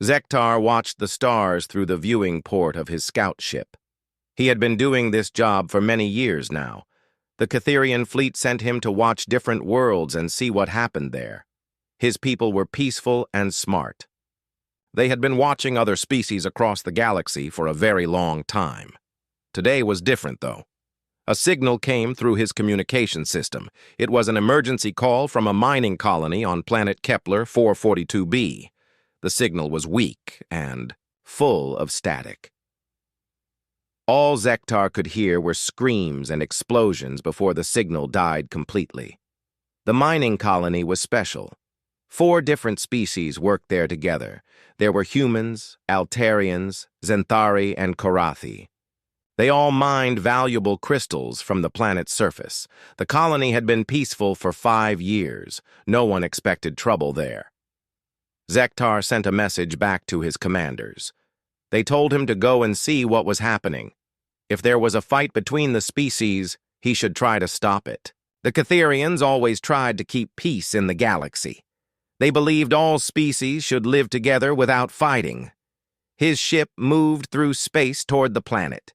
Zektar watched the stars through the viewing port of his scout ship. He had been doing this job for many years now. The Catherian fleet sent him to watch different worlds and see what happened there. His people were peaceful and smart. They had been watching other species across the galaxy for a very long time. Today was different, though. A signal came through his communication system. It was an emergency call from a mining colony on planet Kepler 442b. The signal was weak and full of static. All Zektar could hear were screams and explosions before the signal died completely. The mining colony was special. 4 different species worked there together. There were humans, Altarians, Zenthari, and Korathi. They all mined valuable crystals from the planet's surface. The colony had been peaceful for 5 years. No one expected trouble there. Zektar sent a message back to his commanders. They told him to go and see what was happening. If there was a fight between the species, he should try to stop it. The Catherians always tried to keep peace in the galaxy. They believed all species should live together without fighting. His ship moved through space toward the planet.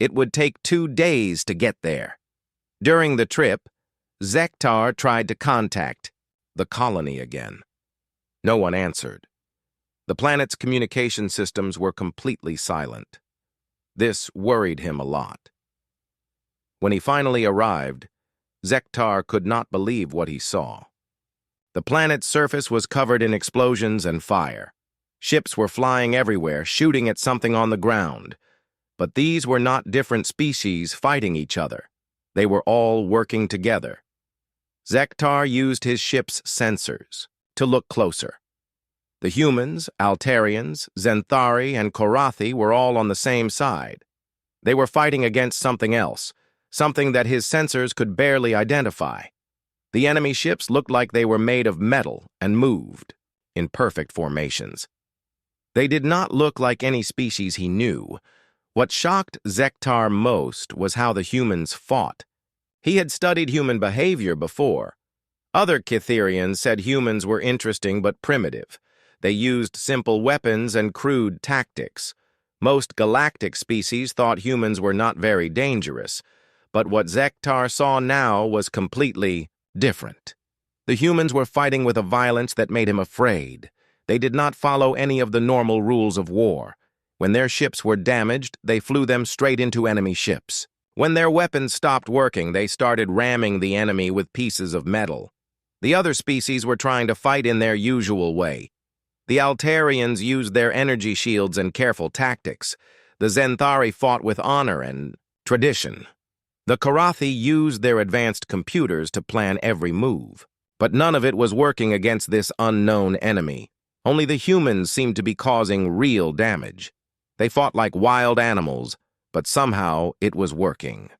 It would take 2 days to get there. During the trip, Zektar tried to contact the colony again. No one answered. The planet's communication systems were completely silent. This worried him a lot. When he finally arrived, Zektar could not believe what he saw. The planet's surface was covered in explosions and fire. Ships were flying everywhere, shooting at something on the ground. But these were not different species fighting each other. They were all working together. Zektar used his ship's sensors to look closer. The humans, Altarians, Zenthari, and Korathi were all on the same side. They were fighting against something else, something that his sensors could barely identify. The enemy ships looked like they were made of metal and moved in perfect formations. They did not look like any species he knew. What shocked Zektar most was how the humans fought. He had studied human behavior before. Other Catherians said humans were interesting but primitive. They used simple weapons and crude tactics. Most galactic species thought humans were not very dangerous, but what Zektar saw now was completely different. The humans were fighting with a violence that made him afraid. They did not follow any of the normal rules of war. When their ships were damaged, they flew them straight into enemy ships. When their weapons stopped working, they started ramming the enemy with pieces of metal. The other species were trying to fight in their usual way. The Altarians used their energy shields and careful tactics. The Zenthari fought with honor and tradition. The Korathi used their advanced computers to plan every move. But none of it was working against this unknown enemy. Only the humans seemed to be causing real damage. They fought like wild animals, but somehow it was working.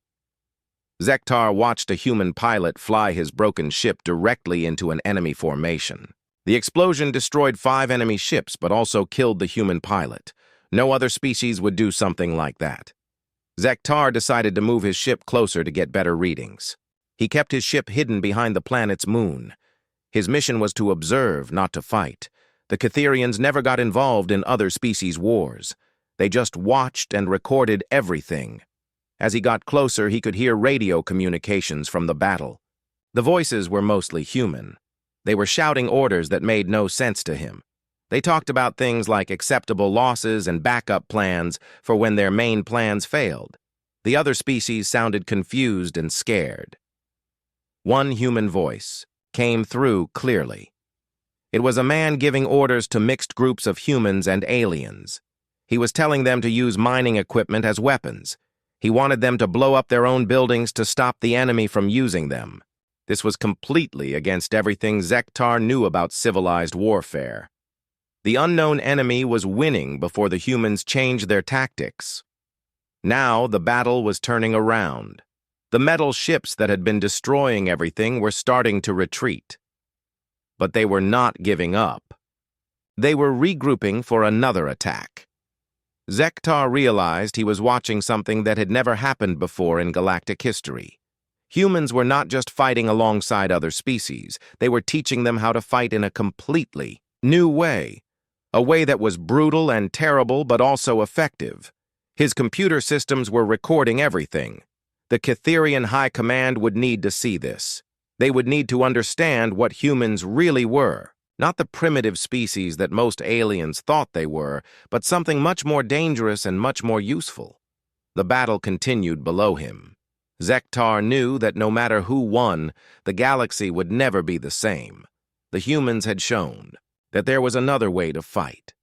Zektar watched a human pilot fly his broken ship directly into an enemy formation. The explosion destroyed 5 enemy ships, but also killed the human pilot. No other species would do something like that. Zektar decided to move his ship closer to get better readings. He kept his ship hidden behind the planet's moon. His mission was to observe, not to fight. The Catherians never got involved in other species' wars. They just watched and recorded everything. As he got closer, he could hear radio communications from the battle. The voices were mostly human. They were shouting orders that made no sense to him. They talked about things like acceptable losses and backup plans for when their main plans failed. The other species sounded confused and scared. One human voice came through clearly. It was a man giving orders to mixed groups of humans and aliens. He was telling them to use mining equipment as weapons. He wanted them to blow up their own buildings to stop the enemy from using them. This was completely against everything Zektar knew about civilized warfare. The unknown enemy was winning before the humans changed their tactics. Now the battle was turning around. The metal ships that had been destroying everything were starting to retreat. But they were not giving up. They were regrouping for another attack. Zektar realized he was watching something that had never happened before in galactic history. Humans were not just fighting alongside other species. They were teaching them how to fight in a completely new way. a way that was brutal and terrible but also effective. His computer systems were recording everything. The Catherian High Command would need to see this. They would need to understand what humans really were, not the primitive species that most aliens thought they were, but something much more dangerous and much more useful. The battle continued below him. Zektar knew that no matter who won, the galaxy would never be the same. The humans had shown that there was another way to fight.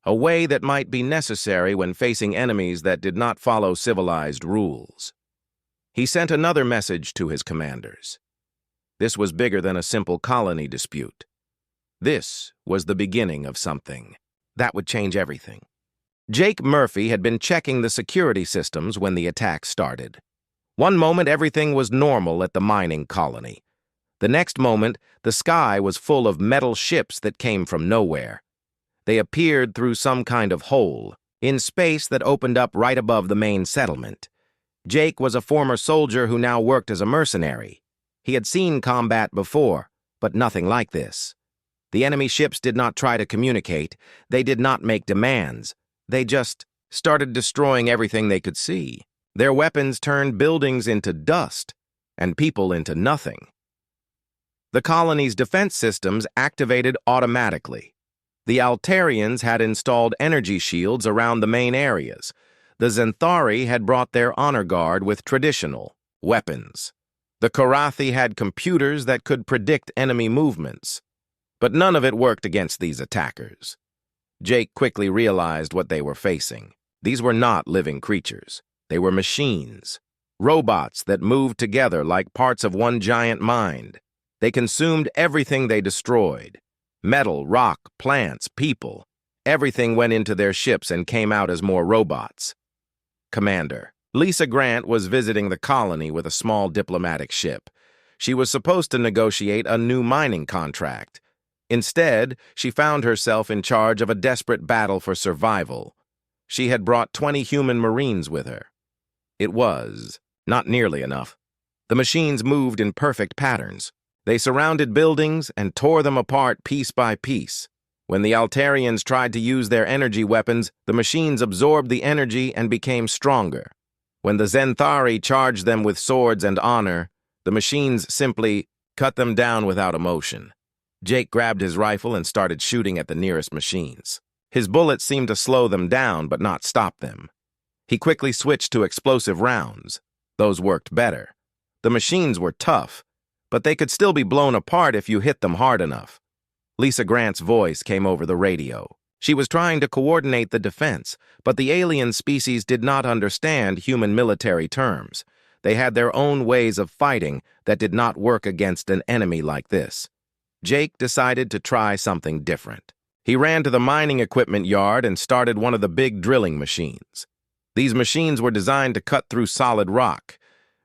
A way that might be necessary when facing enemies that did not follow civilized rules. He sent another message to his commanders. This was bigger than a simple colony dispute. This was the beginning of something that would change everything. Jake Murphy had been checking the security systems when the attack started. One moment, everything was normal at the mining colony. The next moment, the sky was full of metal ships that came from nowhere. They appeared through some kind of hole in space that opened up right above the main settlement. Jake was a former soldier who now worked as a mercenary. He had seen combat before, but nothing like this. The enemy ships did not try to communicate. They did not make demands. They just started destroying everything they could see. Their weapons turned buildings into dust and people into nothing. The colony's defense systems activated automatically. The Altarians had installed energy shields around the main areas. The Zenthari had brought their honor guard with traditional weapons. The Karathi had computers that could predict enemy movements. But none of it worked against these attackers. Jake quickly realized what they were facing. These were not living creatures. They were machines, robots that moved together like parts of one giant mind. They consumed everything they destroyed. Metal, rock, plants, people. Everything went into their ships and came out as more robots. Commander, Lisa Grant was visiting the colony with a small diplomatic ship. She was supposed to negotiate a new mining contract. Instead, she found herself in charge of a desperate battle for survival. She had brought 20 human Marines with her. It was not nearly enough. The machines moved in perfect patterns. They surrounded buildings and tore them apart piece by piece. When the Altarians tried to use their energy weapons, the machines absorbed the energy and became stronger. When the Zenthari charged them with swords and honor, the machines simply cut them down without emotion. Jake grabbed his rifle and started shooting at the nearest machines. His bullets seemed to slow them down but not stop them. He quickly switched to explosive rounds. Those worked better. The machines were tough, but they could still be blown apart if you hit them hard enough. Lisa Grant's voice came over the radio. She was trying to coordinate the defense, but the alien species did not understand human military terms. They had their own ways of fighting that did not work against an enemy like this. Jake decided to try something different. He ran to the mining equipment yard and started one of the big drilling machines. These machines were designed to cut through solid rock.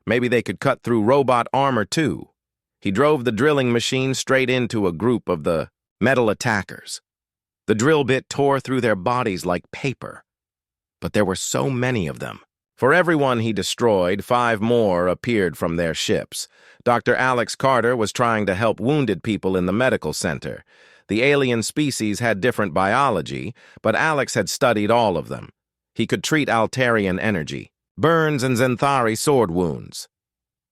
Maybe they could cut through robot armor too. He drove the drilling machine straight into a group of the metal attackers. The drill bit tore through their bodies like paper. But there were so many of them. For every one he destroyed, 5 more appeared from their ships. Dr. Alex Carter was trying to help wounded people in the medical center. The alien species had different biology, but Alex had studied all of them. He could treat Altarian energy, burns and Zenthari sword wounds.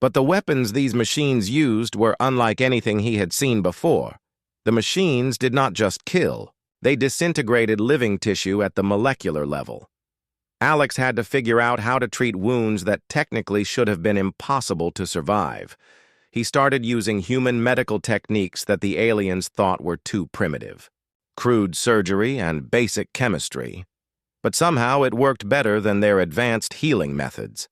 But the weapons these machines used were unlike anything he had seen before. The machines did not just kill. They disintegrated living tissue at the molecular level. Alex had to figure out how to treat wounds that technically should have been impossible to survive. He started using human medical techniques that the aliens thought were too primitive. Crude surgery and basic chemistry. But somehow it worked better than their advanced healing methods.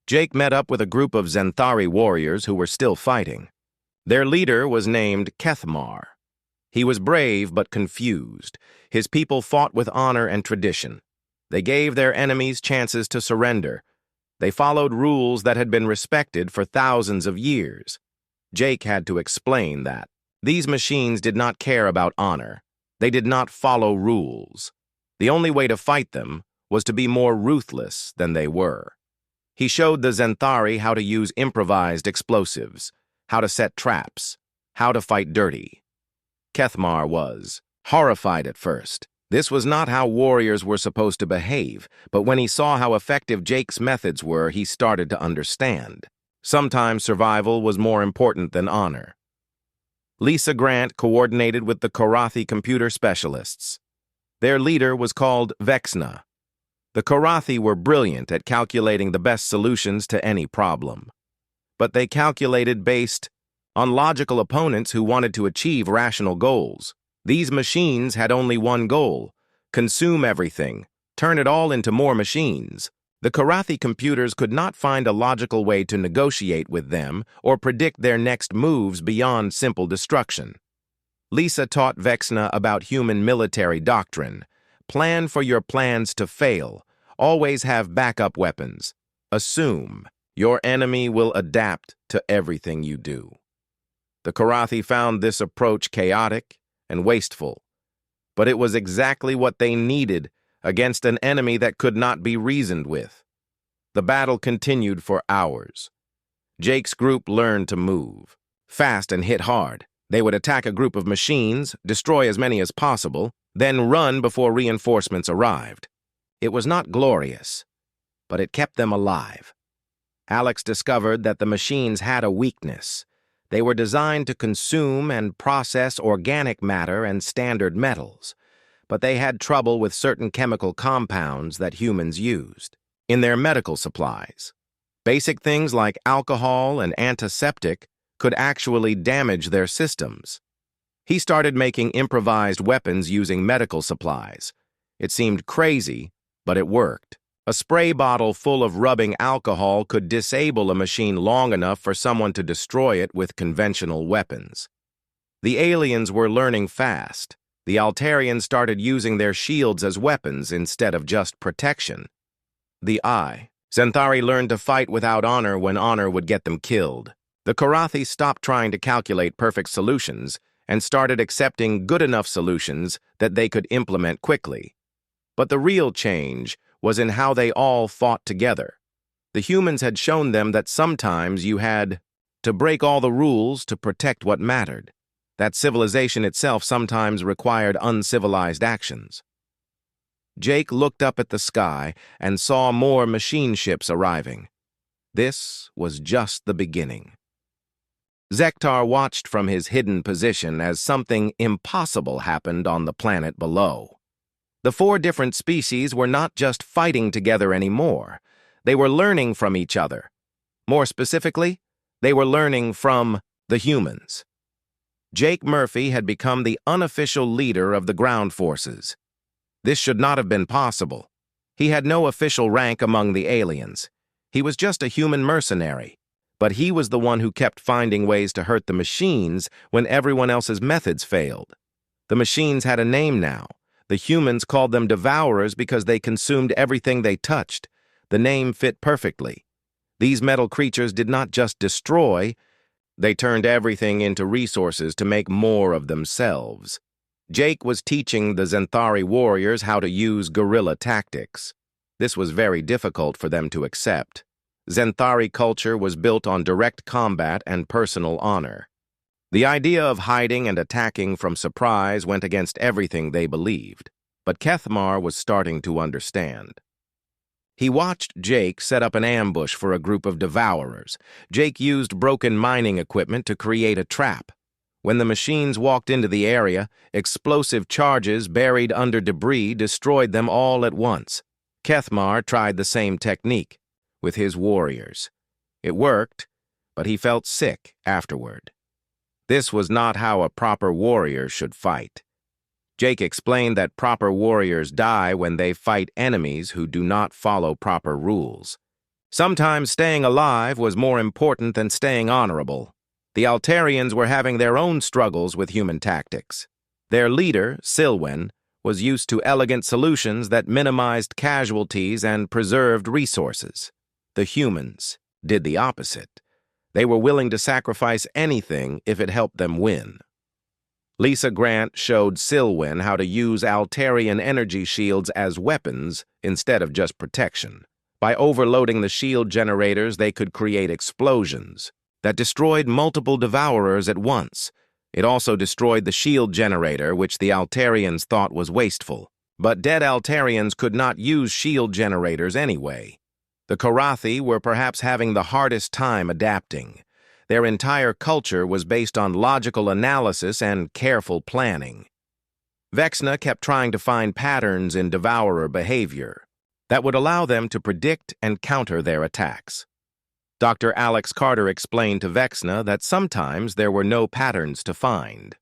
Jake met up with a group of Zenthari warriors who were still fighting. Their leader was named Kethmar. He was brave but confused. His people fought with honor and tradition. They gave their enemies chances to surrender. They followed rules that had been respected for thousands of years. Jake had to explain that. These machines did not care about honor. They did not follow rules. The only way to fight them was to be more ruthless than they were. He showed the Zenthari how to use improvised explosives, how to set traps, how to fight dirty. Kethmar was horrified at first. This was not how warriors were supposed to behave, but when he saw how effective Jake's methods were, he started to understand. Sometimes survival was more important than honor. Lisa Grant coordinated with the Korathi computer specialists. Their leader was called Vexna. The Korathi were brilliant at calculating the best solutions to any problem. But they calculated based on logical opponents who wanted to achieve rational goals. These machines had only one goal: consume everything, turn it all into more machines. The Korathi computers could not find a logical way to negotiate with them or predict their next moves beyond simple destruction. Lisa taught Vexna about human military doctrine. Plan for your plans to fail. Always have backup weapons. Assume your enemy will adapt to everything you do. The Korathi found this approach chaotic and wasteful, but it was exactly what they needed against an enemy that could not be reasoned with. The battle continued for hours. Jake's group learned to move fast and hit hard. They would attack a group of machines, destroy as many as possible, then run before reinforcements arrived. It was not glorious, but it kept them alive. Alex discovered that the machines had a weakness. They were designed to consume and process organic matter and standard metals, but they had trouble with certain chemical compounds that humans used in their medical supplies. Basic things like alcohol and antiseptic could actually damage their systems. He started making improvised weapons using medical supplies. It seemed crazy, but it worked. A spray bottle full of rubbing alcohol could disable a machine long enough for someone to destroy it with conventional weapons. The aliens were learning fast. The Altarians started using their shields as weapons instead of just protection. The Xanthari learned to fight without honor when honor would get them killed. The Korathi stopped trying to calculate perfect solutions and started accepting good enough solutions that they could implement quickly. But the real change was in how they all fought together. The humans had shown them that sometimes you had to break all the rules to protect what mattered. That civilization itself sometimes required uncivilized actions. Jake looked up at the sky and saw more machine ships arriving. This was just the beginning. Zektar watched from his hidden position as something impossible happened on the planet below. The 4 different species were not just fighting together anymore. They were learning from each other. More specifically, they were learning from the humans. Jake Murphy had become the unofficial leader of the ground forces. This should not have been possible. He had no official rank among the aliens. He was just a human mercenary. But he was the one who kept finding ways to hurt the machines when everyone else's methods failed. The machines had a name now. The humans called them devourers because they consumed everything they touched. The name fit perfectly. These metal creatures did not just destroy, they turned everything into resources to make more of themselves. Jake was teaching the Xanthari warriors how to use guerrilla tactics. This was very difficult for them to accept. Xanthari culture was built on direct combat and personal honor. The idea of hiding and attacking from surprise went against everything they believed, but Kethmar was starting to understand. He watched Jake set up an ambush for a group of devourers. Jake used broken mining equipment to create a trap. When the machines walked into the area, explosive charges buried under debris destroyed them all at once. Kethmar tried the same technique with his warriors. It worked, but he felt sick afterward. This was not how a proper warrior should fight. Jake explained that proper warriors die when they fight enemies who do not follow proper rules. Sometimes staying alive was more important than staying honorable. The Altarians were having their own struggles with human tactics. Their leader, Silwen, was used to elegant solutions that minimized casualties and preserved resources. The humans did the opposite. They were willing to sacrifice anything if it helped them win. Lisa Grant showed Silwen how to use Altarian energy shields as weapons instead of just protection. By overloading the shield generators, they could create explosions that destroyed multiple devourers at once. It also destroyed the shield generator, which the Altarians thought was wasteful. But dead Altarians could not use shield generators anyway. The Karathi were perhaps having the hardest time adapting. Their entire culture was based on logical analysis and careful planning. Vexna kept trying to find patterns in devourer behavior that would allow them to predict and counter their attacks. Dr. Alex Carter explained to Vexna that sometimes there were no patterns to find.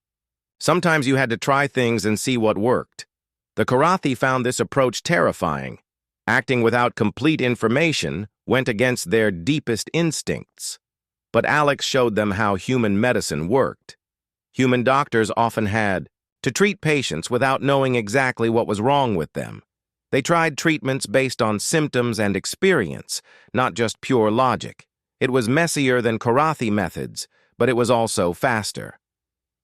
Sometimes you had to try things and see what worked. The Karathi found this approach terrifying. Acting without complete information went against their deepest instincts. But Alex showed them how human medicine worked. Human doctors often had to treat patients without knowing exactly what was wrong with them. They tried treatments based on symptoms and experience, not just pure logic. It was messier than Karathi methods, but it was also faster.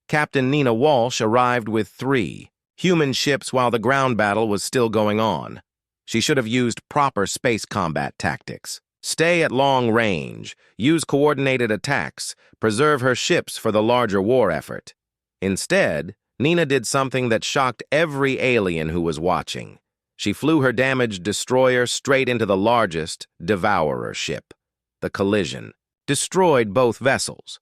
Captain Nina Walsh arrived with 3 human ships while the ground battle was still going on. She should have used proper space combat tactics. Stay at long range, use coordinated attacks, preserve her ships for the larger war effort. Instead, Nina did something that shocked every alien who was watching. She flew her damaged destroyer straight into the largest devourer ship. The collision destroyed both vessels,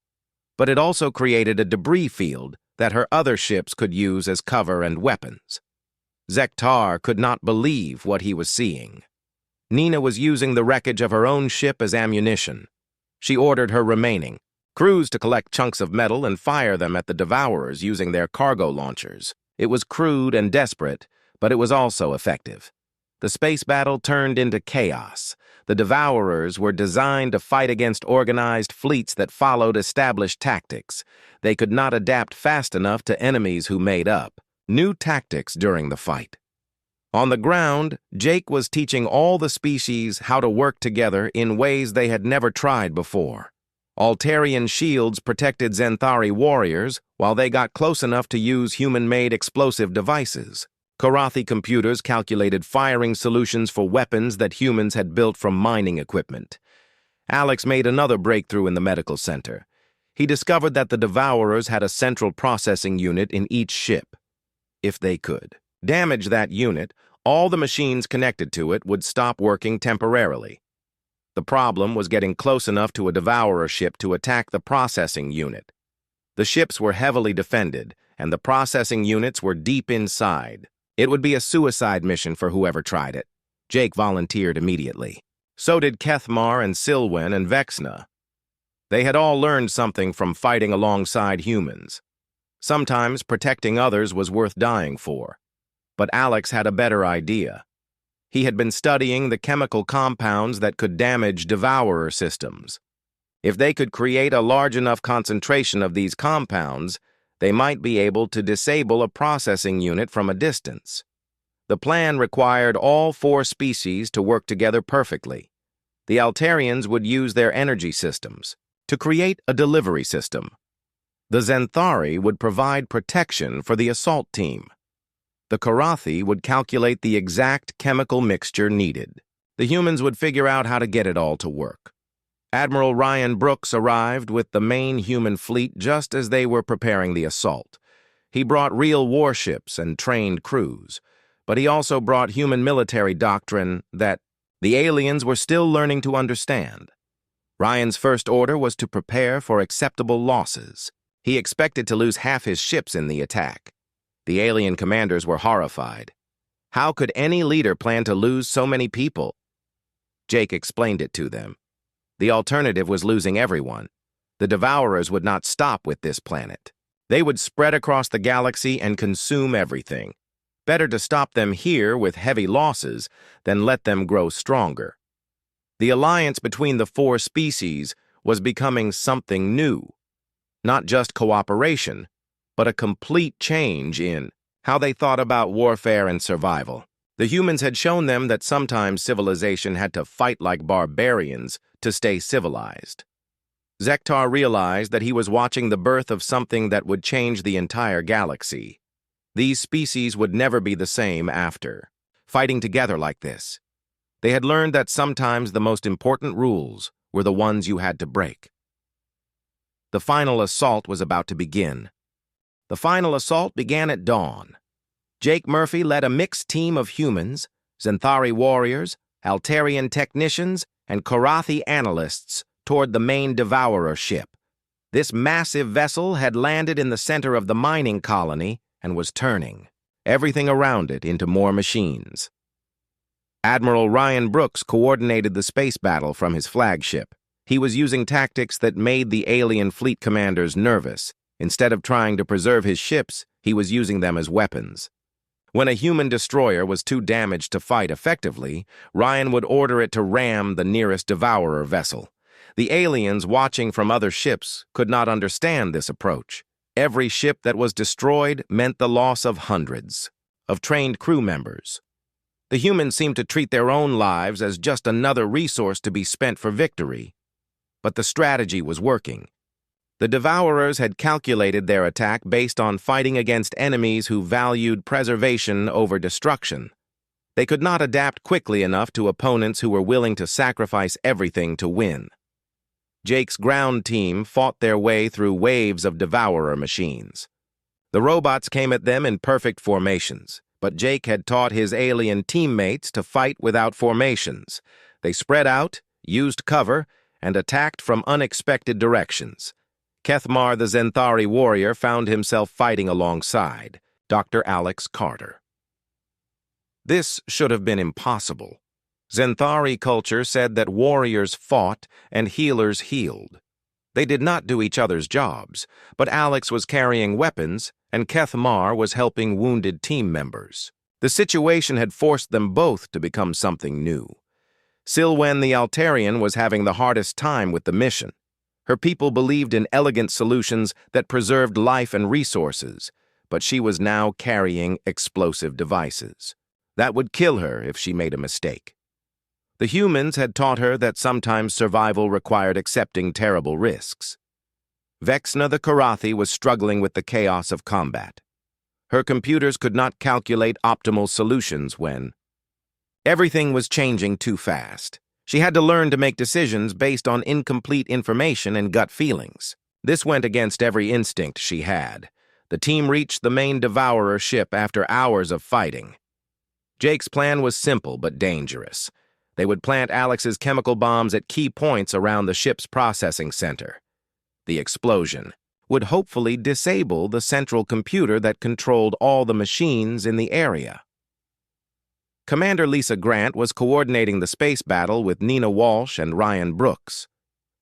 but it also created a debris field that her other ships could use as cover and weapons. Zektar could not believe what he was seeing. Nina was using the wreckage of her own ship as ammunition. She ordered her remaining crews to collect chunks of metal and fire them at the devourers using their cargo launchers. It was crude and desperate, but it was also effective. The space battle turned into chaos. The devourers were designed to fight against organized fleets that followed established tactics. They could not adapt fast enough to enemies who made up new tactics during the fight. On the ground, Jake was teaching all the species how to work together in ways they had never tried before. Altarian shields protected Zenthari warriors while they got close enough to use human-made explosive devices. Karathi computers calculated firing solutions for weapons that humans had built from mining equipment. Alex made another breakthrough in the medical center. He discovered that the Devourers had a central processing unit in each ship. If they could damage that unit, all the machines connected to it would stop working temporarily. The problem was getting close enough to a Devourer ship to attack the processing unit. The ships were heavily defended, and the processing units were deep inside. It would be a suicide mission for whoever tried it. Jake volunteered immediately. So did Kethmar and Silwen and Vexna. They had all learned something from fighting alongside humans. Sometimes protecting others was worth dying for. But Alex had a better idea. He had been studying the chemical compounds that could damage Devourer systems. If they could create a large enough concentration of these compounds, they might be able to disable a processing unit from a distance. The plan required all 4 species to work together perfectly. The Altarians would use their energy systems to create a delivery system. The Zenthari would provide protection for the assault team. The Karathi would calculate the exact chemical mixture needed. The humans would figure out how to get it all to work. Admiral Ryan Brooks arrived with the main human fleet just as they were preparing the assault. He brought real warships and trained crews, but he also brought human military doctrine that the aliens were still learning to understand. Ryan's first order was to prepare for acceptable losses. He expected to lose half his ships in the attack. The alien commanders were horrified. How could any leader plan to lose so many people? Jake explained it to them. The alternative was losing everyone. The Devourers would not stop with this planet. They would spread across the galaxy and consume everything. Better to stop them here with heavy losses than let them grow stronger. The alliance between the 4 species was becoming something new. Not just cooperation, but a complete change in how they thought about warfare and survival. The humans had shown them that sometimes civilization had to fight like barbarians to stay civilized. Zektar realized that he was watching the birth of something that would change the entire galaxy. These species would never be the same after fighting together like this. They had learned that sometimes the most important rules were the ones you had to break. The final assault was about to begin. The final assault began at dawn. Jake Murphy led a mixed team of humans, Xanthari warriors, Altarian technicians, and Korathi analysts toward the main Devourer ship. This massive vessel had landed in the center of the mining colony and was turning everything around it into more machines. Admiral Ryan Brooks coordinated the space battle from his flagship. He was using tactics that made the alien fleet commanders nervous. Instead of trying to preserve his ships, he was using them as weapons. When a human destroyer was too damaged to fight effectively, Ryan would order it to ram the nearest Devourer vessel. The aliens watching from other ships could not understand this approach. Every ship that was destroyed meant the loss of hundreds of trained crew members. The humans seemed to treat their own lives as just another resource to be spent for victory. But the strategy was working. The Devourers had calculated their attack based on fighting against enemies who valued preservation over destruction. They could not adapt quickly enough to opponents who were willing to sacrifice everything to win. Jake's ground team fought their way through waves of Devourer machines. The robots came at them in perfect formations, but Jake had taught his alien teammates to fight without formations. They spread out, used cover, and attacked from unexpected directions. Kethmar the Xanthari warrior found himself fighting alongside Dr. Alex Carter. This should have been impossible. Xanthari culture said that warriors fought and healers healed. They did not do each other's jobs, but Alex was carrying weapons and Kethmar was helping wounded team members. The situation had forced them both to become something new. Silwen the Altarian was having the hardest time with the mission. Her people believed in elegant solutions that preserved life and resources, but she was now carrying explosive devices. That would kill her if she made a mistake. The humans had taught her that sometimes survival required accepting terrible risks. Vexna the Korathi was struggling with the chaos of combat. Her computers could not calculate optimal solutions when everything was changing too fast. She had to learn to make decisions based on incomplete information and gut feelings. This went against every instinct she had. The team reached the main Devourer ship after hours of fighting. Jake's plan was simple but dangerous. They would plant Alex's chemical bombs at key points around the ship's processing center. The explosion would hopefully disable the central computer that controlled all the machines in the area. Commander Lisa Grant was coordinating the space battle with Nina Walsh and Ryan Brooks.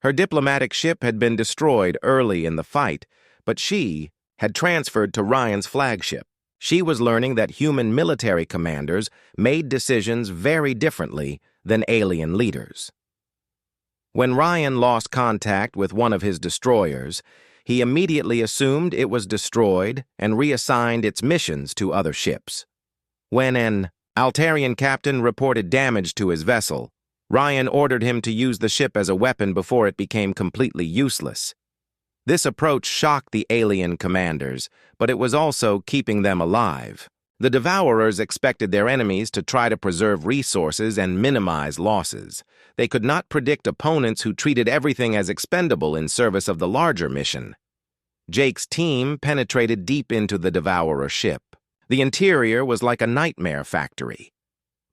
Her diplomatic ship had been destroyed early in the fight, but she had transferred to Ryan's flagship. She was learning that human military commanders made decisions very differently than alien leaders. When Ryan lost contact with one of his destroyers, he immediately assumed it was destroyed and reassigned its missions to other ships. When an Altarian captain reported damage to his vessel, Ryan ordered him to use the ship as a weapon before it became completely useless. This approach shocked the alien commanders, but it was also keeping them alive. The Devourers expected their enemies to try to preserve resources and minimize losses. They could not predict opponents who treated everything as expendable in service of the larger mission. Jake's team penetrated deep into the Devourer ship. The interior was like a nightmare factory.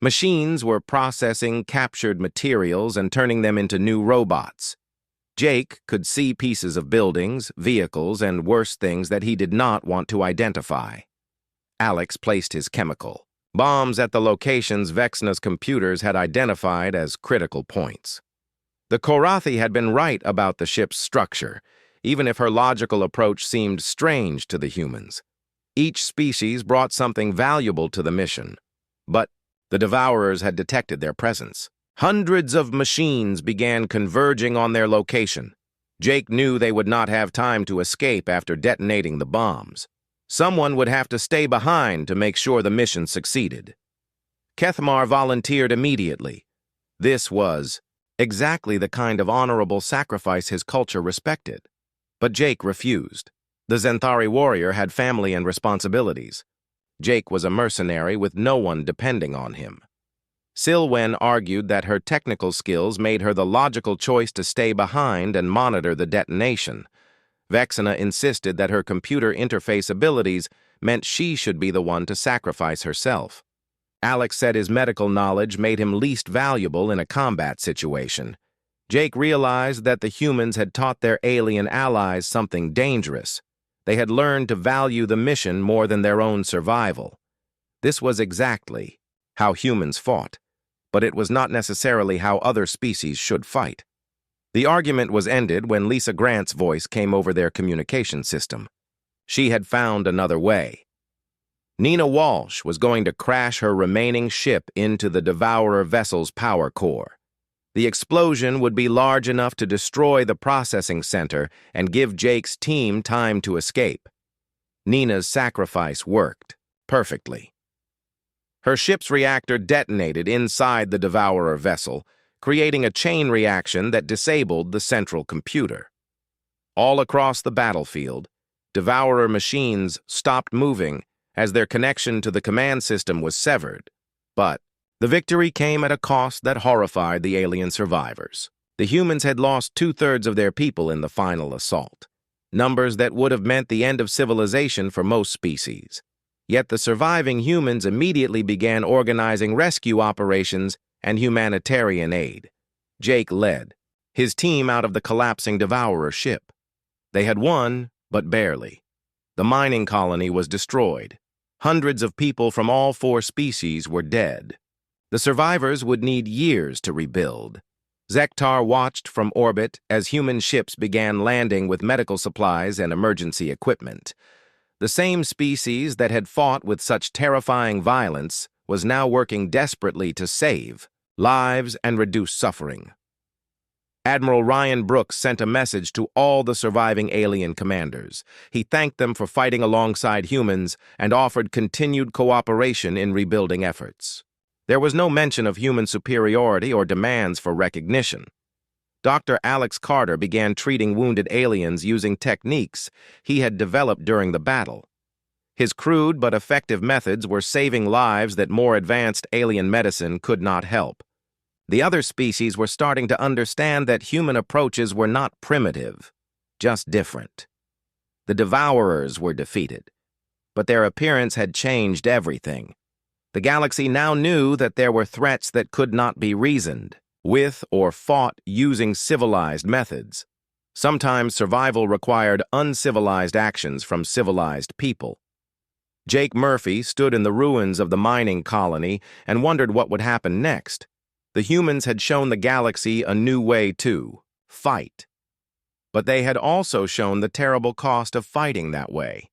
Machines were processing captured materials and turning them into new robots. Jake could see pieces of buildings, vehicles, and worse things that he did not want to identify. Alex placed his chemical bombs at the locations Vexna's computers had identified as critical points. The Korathi had been right about the ship's structure, even if her logical approach seemed strange to the humans. Each species brought something valuable to the mission, but the Devourers had detected their presence. Hundreds of machines began converging on their location. Jake knew they would not have time to escape after detonating the bombs. Someone would have to stay behind to make sure the mission succeeded. Kethmar volunteered immediately. This was exactly the kind of honorable sacrifice his culture respected. But Jake refused. The Xanthari warrior had family and responsibilities. Jake was a mercenary with no one depending on him. Silwen argued that her technical skills made her the logical choice to stay behind and monitor the detonation. Vexana insisted that her computer interface abilities meant she should be the one to sacrifice herself. Alex said his medical knowledge made him least valuable in a combat situation. Jake realized that the humans had taught their alien allies something dangerous. They had learned to value the mission more than their own survival. This was exactly how humans fought, but it was not necessarily how other species should fight. The argument was ended when Lisa Grant's voice came over their communication system. She had found another way. Nina Walsh was going to crash her remaining ship into the Devourer vessel's power core. The explosion would be large enough to destroy the processing center and give Jake's team time to escape. Nina's sacrifice worked perfectly. Her ship's reactor detonated inside the Devourer vessel, creating a chain reaction that disabled the central computer. All across the battlefield, Devourer machines stopped moving as their connection to the command system was severed. But the victory came at a cost that horrified the alien survivors. The humans had lost 2/3 of their people in the final assault, numbers that would have meant the end of civilization for most species. Yet the surviving humans immediately began organizing rescue operations and humanitarian aid. Jake led his team out of the collapsing Devourer ship. They had won, but barely. The mining colony was destroyed. Hundreds of people from all 4 species were dead. The survivors would need years to rebuild. Zektar watched from orbit as human ships began landing with medical supplies and emergency equipment. The same species that had fought with such terrifying violence was now working desperately to save lives and reduce suffering. Admiral Ryan Brooks sent a message to all the surviving alien commanders. He thanked them for fighting alongside humans and offered continued cooperation in rebuilding efforts. There was no mention of human superiority or demands for recognition. Dr. Alex Carter began treating wounded aliens using techniques he had developed during the battle. His crude but effective methods were saving lives that more advanced alien medicine could not help. The other species were starting to understand that human approaches were not primitive, just different. The Devourers were defeated, but their appearance had changed everything. The galaxy now knew that there were threats that could not be reasoned with or fought using civilized methods. Sometimes survival required uncivilized actions from civilized people. Jake Murphy stood in the ruins of the mining colony and wondered what would happen next. The humans had shown the galaxy a new way to fight. But they had also shown the terrible cost of fighting that way.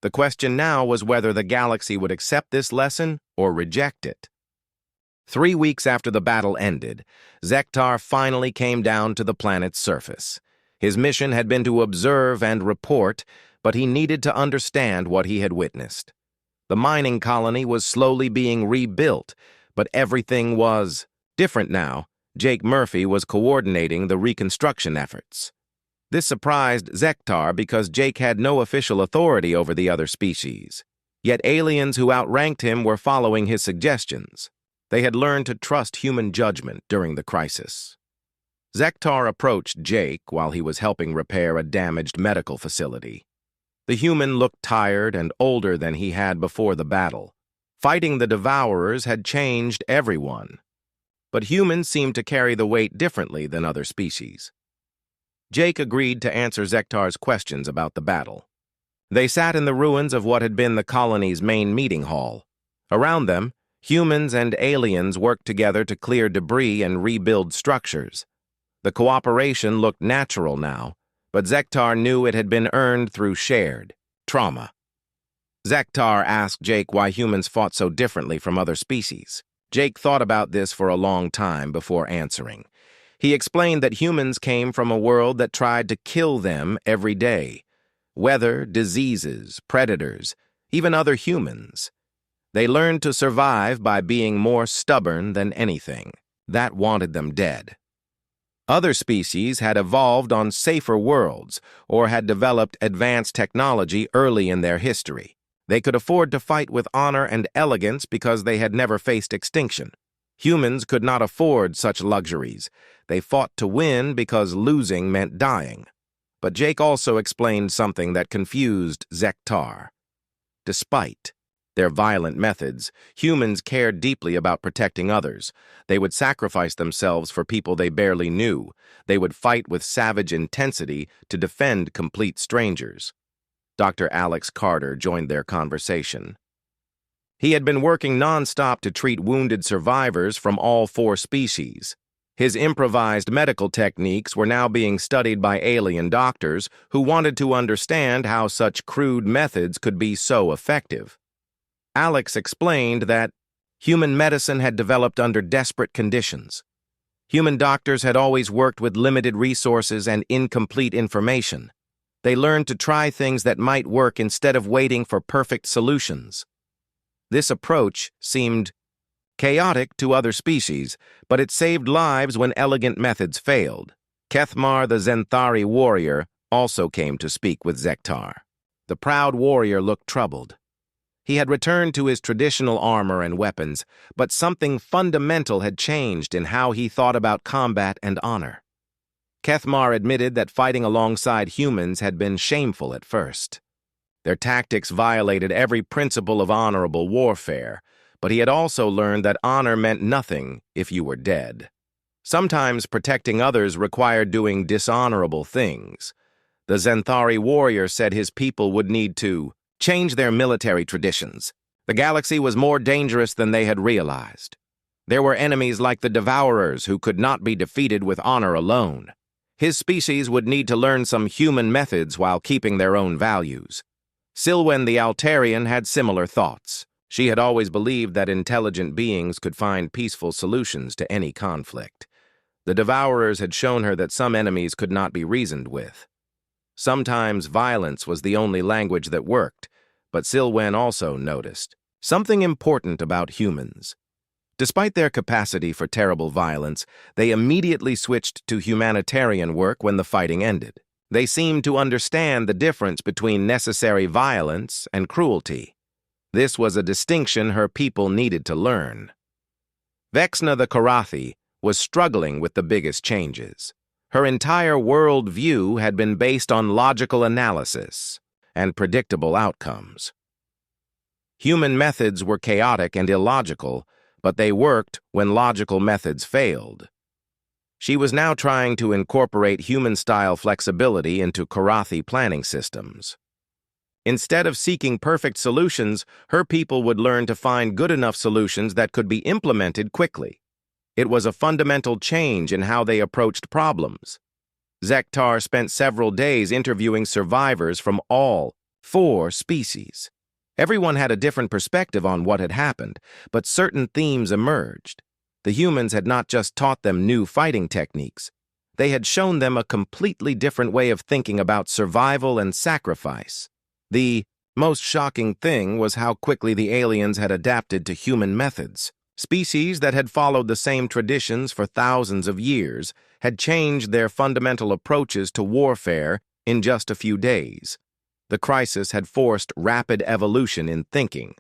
The question now was whether the galaxy would accept this lesson or reject it. 3 weeks after the battle ended, Zektar finally came down to the planet's surface. His mission had been to observe and report, but he needed to understand what he had witnessed. The mining colony was slowly being rebuilt, but everything was different now. Jake Murphy was coordinating the reconstruction efforts. This surprised Zektar because Jake had no official authority over the other species. Yet aliens who outranked him were following his suggestions. They had learned to trust human judgment during the crisis. Zektar approached Jake while he was helping repair a damaged medical facility. The human looked tired and older than he had before the battle. Fighting the Devourers had changed everyone. But humans seemed to carry the weight differently than other species. Jake agreed to answer Zektar's questions about the battle. They sat in the ruins of what had been the colony's main meeting hall. Around them, humans and aliens worked together to clear debris and rebuild structures. The cooperation looked natural now, but Zektar knew it had been earned through shared trauma. Zektar asked Jake why humans fought so differently from other species. Jake thought about this for a long time before answering. He explained that humans came from a world that tried to kill them every day. Weather, diseases, predators, even other humans. They learned to survive by being more stubborn than anything. That wanted them dead. Other species had evolved on safer worlds or had developed advanced technology early in their history. They could afford to fight with honor and elegance because they had never faced extinction. Humans could not afford such luxuries. They fought to win because losing meant dying. But Jake also explained something that confused Zektar. Despite their violent methods, humans cared deeply about protecting others. They would sacrifice themselves for people they barely knew. They would fight with savage intensity to defend complete strangers. Dr. Alex Carter joined their conversation. He had been working non-stop to treat wounded survivors from all 4 species. His improvised medical techniques were now being studied by alien doctors who wanted to understand how such crude methods could be so effective. Alex explained that human medicine had developed under desperate conditions. Human doctors had always worked with limited resources and incomplete information. They learned to try things that might work instead of waiting for perfect solutions. This approach seemed chaotic to other species, but it saved lives when elegant methods failed. Kethmar, the Zenthari warrior, also came to speak with Zektar. The proud warrior looked troubled. He had returned to his traditional armor and weapons, but something fundamental had changed in how he thought about combat and honor. Kethmar admitted that fighting alongside humans had been shameful at first. Their tactics violated every principle of honorable warfare, but he had also learned that honor meant nothing if you were dead. Sometimes protecting others required doing dishonorable things. The Zenthari warrior said his people would need to change their military traditions. The galaxy was more dangerous than they had realized. There were enemies like the Devourers who could not be defeated with honor alone. His species would need to learn some human methods while keeping their own values. Silwen the Altarian had similar thoughts. She had always believed that intelligent beings could find peaceful solutions to any conflict. The Devourers had shown her that some enemies could not be reasoned with. Sometimes violence was the only language that worked, but Silwen also noticed something important about humans. Despite their capacity for terrible violence, they immediately switched to humanitarian work when the fighting ended. They seemed to understand the difference between necessary violence and cruelty. This was a distinction her people needed to learn. Vexna the Karathi was struggling with the biggest changes. Her entire world view had been based on logical analysis and predictable outcomes. Human methods were chaotic and illogical, but they worked when logical methods failed. She was now trying to incorporate human-style flexibility into Karathi planning systems. Instead of seeking perfect solutions, her people would learn to find good enough solutions that could be implemented quickly. It was a fundamental change in how they approached problems. Zektar spent several days interviewing survivors from all 4 species. Everyone had a different perspective on what had happened, but certain themes emerged. The humans had not just taught them new fighting techniques. They had shown them a completely different way of thinking about survival and sacrifice. The most shocking thing was how quickly the aliens had adapted to human methods. Species that had followed the same traditions for thousands of years had changed their fundamental approaches to warfare in just a few days. The crisis had forced rapid evolution in thinking.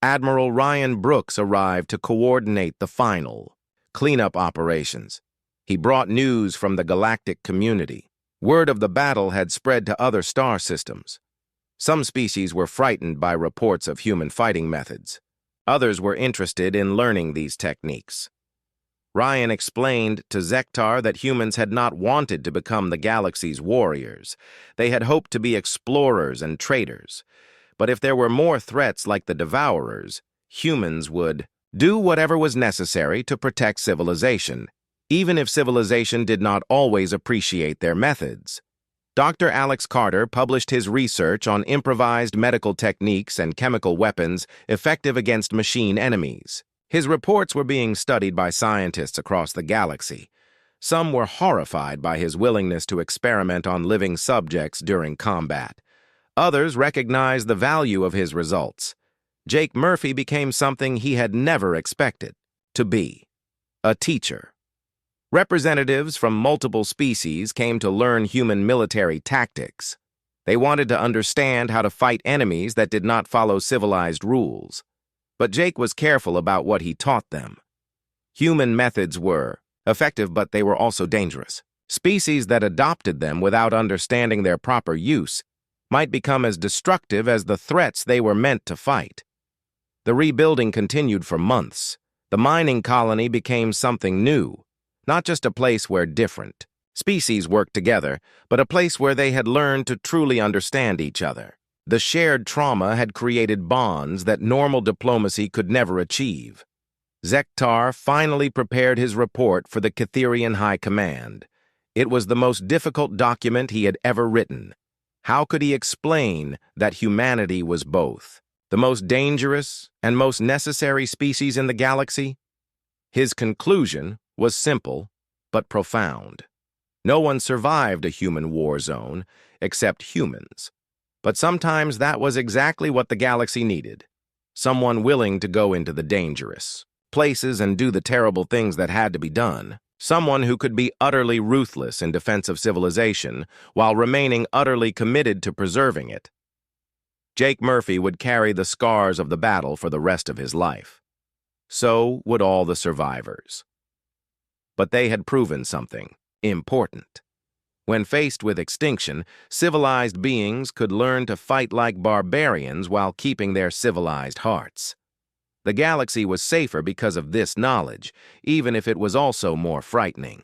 Admiral Ryan Brooks arrived to coordinate the final cleanup operations. He brought news from the galactic community. Word of the battle had spread to other star systems. Some species were frightened by reports of human fighting methods. Others were interested in learning these techniques. Ryan explained to Zektar that humans had not wanted to become the galaxy's warriors. They had hoped to be explorers and traders. But if there were more threats like the Devourers, humans would do whatever was necessary to protect civilization, even if civilization did not always appreciate their methods. Dr. Alex Carter published his research on improvised medical techniques and chemical weapons effective against machine enemies. His reports were being studied by scientists across the galaxy. Some were horrified by his willingness to experiment on living subjects during combat. Others recognized the value of his results. Jake Murphy became something he had never expected to be: a teacher. Representatives from multiple species came to learn human military tactics. They wanted to understand how to fight enemies that did not follow civilized rules. But Jake was careful about what he taught them. Human methods were effective, but they were also dangerous. Species that adopted them without understanding their proper use might become as destructive as the threats they were meant to fight. The rebuilding continued for months. The mining colony became something new, not just a place where different species worked together, but a place where they had learned to truly understand each other. The shared trauma had created bonds that normal diplomacy could never achieve. Zektar finally prepared his report for the Catherian High Command. It was the most difficult document he had ever written. How could he explain that humanity was both the most dangerous and most necessary species in the galaxy? His conclusion was simple but profound. No one survived a human war zone except humans. But sometimes that was exactly what the galaxy needed. Someone willing to go into the dangerous places and do the terrible things that had to be done. Someone who could be utterly ruthless in defense of civilization while remaining utterly committed to preserving it. Jake Murphy would carry the scars of the battle for the rest of his life. So would all the survivors. But they had proven something important. When faced with extinction, civilized beings could learn to fight like barbarians while keeping their civilized hearts. The galaxy was safer because of this knowledge, even if it was also more frightening.